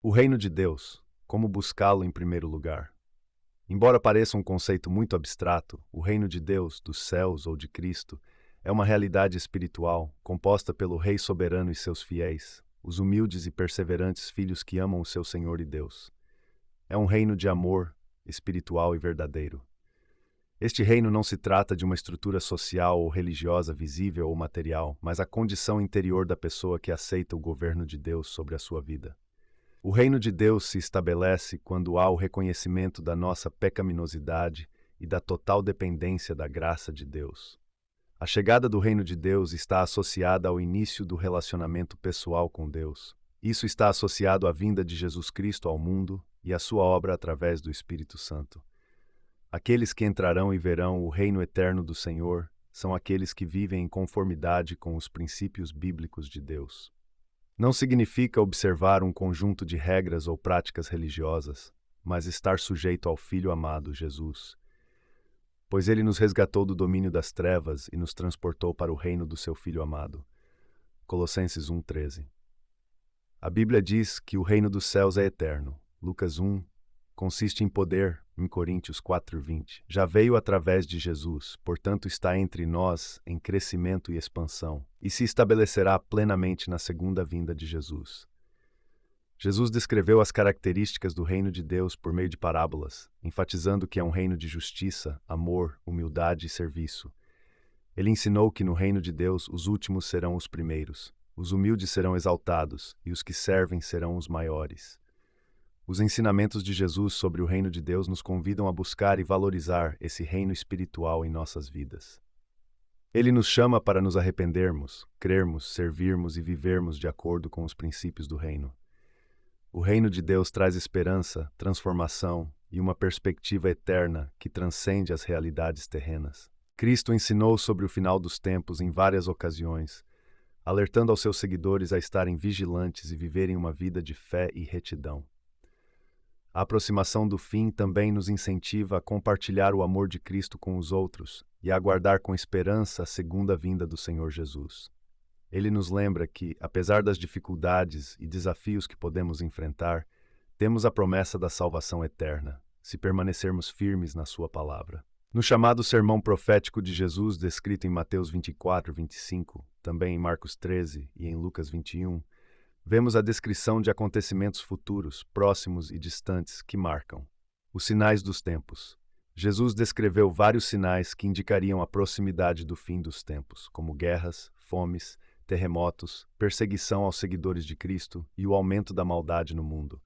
O reino de Deus, como buscá-lo em primeiro lugar? Embora pareça um conceito muito abstrato, o reino de Deus, dos céus ou de Cristo, é uma realidade espiritual composta pelo Rei soberano e seus fiéis, os humildes e perseverantes filhos que amam o seu Senhor e Deus. É um reino de amor, espiritual e verdadeiro. Este reino não se trata de uma estrutura social ou religiosa visível ou material, mas a condição interior da pessoa que aceita o governo de Deus sobre a sua vida. O reino de Deus se estabelece quando há o reconhecimento da nossa pecaminosidade e da total dependência da graça de Deus. A chegada do reino de Deus está associada ao início do relacionamento pessoal com Deus. Isso está associado à vinda de Jesus Cristo ao mundo e à sua obra através do Espírito Santo. Aqueles que entrarão e verão o reino eterno do Senhor são aqueles que vivem em conformidade com os princípios bíblicos de Deus. Não significa observar um conjunto de regras ou práticas religiosas, mas estar sujeito ao Filho amado, Jesus, pois ele nos resgatou do domínio das trevas e nos transportou para o reino do seu Filho amado. Colossenses 1:13. A Bíblia diz que o reino dos céus é eterno. Lucas 1 consiste em poder, em Coríntios 4:20. Já veio através de Jesus, portanto está entre nós em crescimento e expansão, e se estabelecerá plenamente na segunda vinda de Jesus. Jesus descreveu as características do reino de Deus por meio de parábolas, enfatizando que é um reino de justiça, amor, humildade e serviço. Ele ensinou que no reino de Deus os últimos serão os primeiros, os humildes serão exaltados e os que servem serão os maiores. Os ensinamentos de Jesus sobre o reino de Deus nos convidam a buscar e valorizar esse reino espiritual em nossas vidas. Ele nos chama para nos arrependermos, crermos, servirmos e vivermos de acordo com os princípios do reino. O reino de Deus traz esperança, transformação e uma perspectiva eterna que transcende as realidades terrenas. Cristo ensinou sobre o final dos tempos em várias ocasiões, alertando aos seus seguidores a estarem vigilantes e viverem uma vida de fé e retidão. A aproximação do fim também nos incentiva a compartilhar o amor de Cristo com os outros e a aguardar com esperança a segunda vinda do Senhor Jesus. Ele nos lembra que, apesar das dificuldades e desafios que podemos enfrentar, temos a promessa da salvação eterna, se permanecermos firmes na sua palavra. No chamado sermão profético de Jesus, descrito em Mateus 24:25, também em Marcos 13 e em Lucas 21, vemos a descrição de acontecimentos futuros, próximos e distantes que marcam os sinais dos tempos. Jesus descreveu vários sinais que indicariam a proximidade do fim dos tempos, como guerras, fomes, terremotos, perseguição aos seguidores de Cristo e o aumento da maldade no mundo.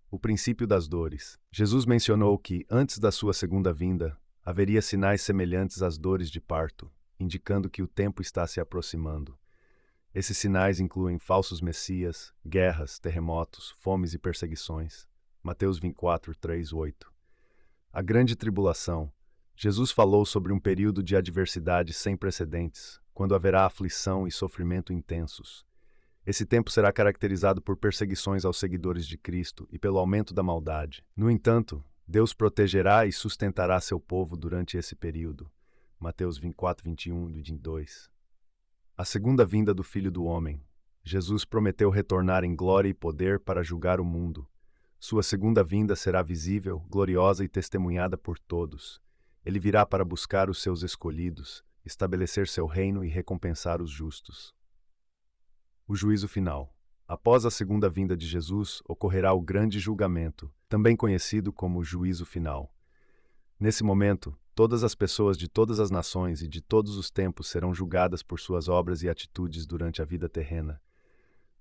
O princípio das dores. Jesus mencionou que, antes da sua segunda vinda, haveria sinais semelhantes às dores de parto, indicando que o tempo está se aproximando. Esses sinais incluem falsos messias, guerras, terremotos, fomes e perseguições. Mateus 24:3-8. A grande tribulação. Jesus falou sobre um período de adversidade sem precedentes, quando haverá aflição e sofrimento intensos. Esse tempo será caracterizado por perseguições aos seguidores de Cristo e pelo aumento da maldade. No entanto, Deus protegerá e sustentará seu povo durante esse período. Mateus 24:21-22. A segunda vinda do Filho do Homem. Jesus prometeu retornar em glória e poder para julgar o mundo. Sua segunda vinda será visível, gloriosa e testemunhada por todos. Ele virá para buscar os seus escolhidos, estabelecer seu reino e recompensar os justos. O juízo final. Após a segunda vinda de Jesus, ocorrerá o grande julgamento, também conhecido como juízo final. Nesse momento, todas as pessoas de todas as nações e de todos os tempos serão julgadas por suas obras e atitudes durante a vida terrena.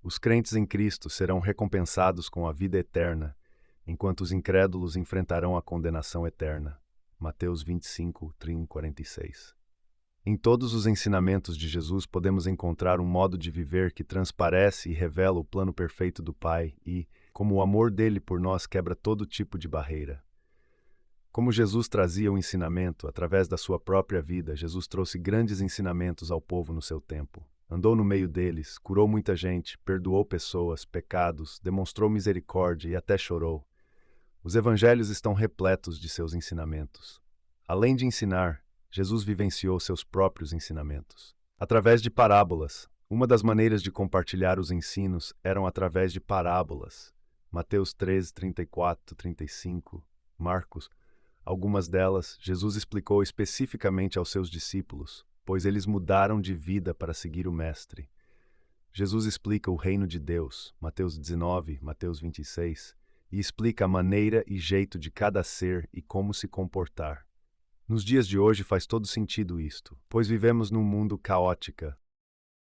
Os crentes em Cristo serão recompensados com a vida eterna, enquanto os incrédulos enfrentarão a condenação eterna. Mateus 25:31-46. Em todos os ensinamentos de Jesus podemos encontrar um modo de viver que transparece e revela o plano perfeito do Pai e, como o amor dele por nós quebra todo tipo de barreira. Como Jesus trazia o ensinamento através da sua própria vida, Jesus trouxe grandes ensinamentos ao povo no seu tempo. Andou no meio deles, curou muita gente, perdoou pessoas, pecados, demonstrou misericórdia e até chorou. Os evangelhos estão repletos de seus ensinamentos. Além de ensinar, Jesus vivenciou seus próprios ensinamentos. Através de parábolas. Uma das maneiras de compartilhar os ensinos eram através de parábolas. Mateus 13, 34, 35, Marcos. Algumas delas, Jesus explicou especificamente aos seus discípulos, pois eles mudaram de vida para seguir o Mestre. Jesus explica o reino de Deus, Mateus 19, Mateus 26, e explica a maneira e jeito de cada ser e como se comportar. Nos dias de hoje faz todo sentido isto, pois vivemos num mundo caótico,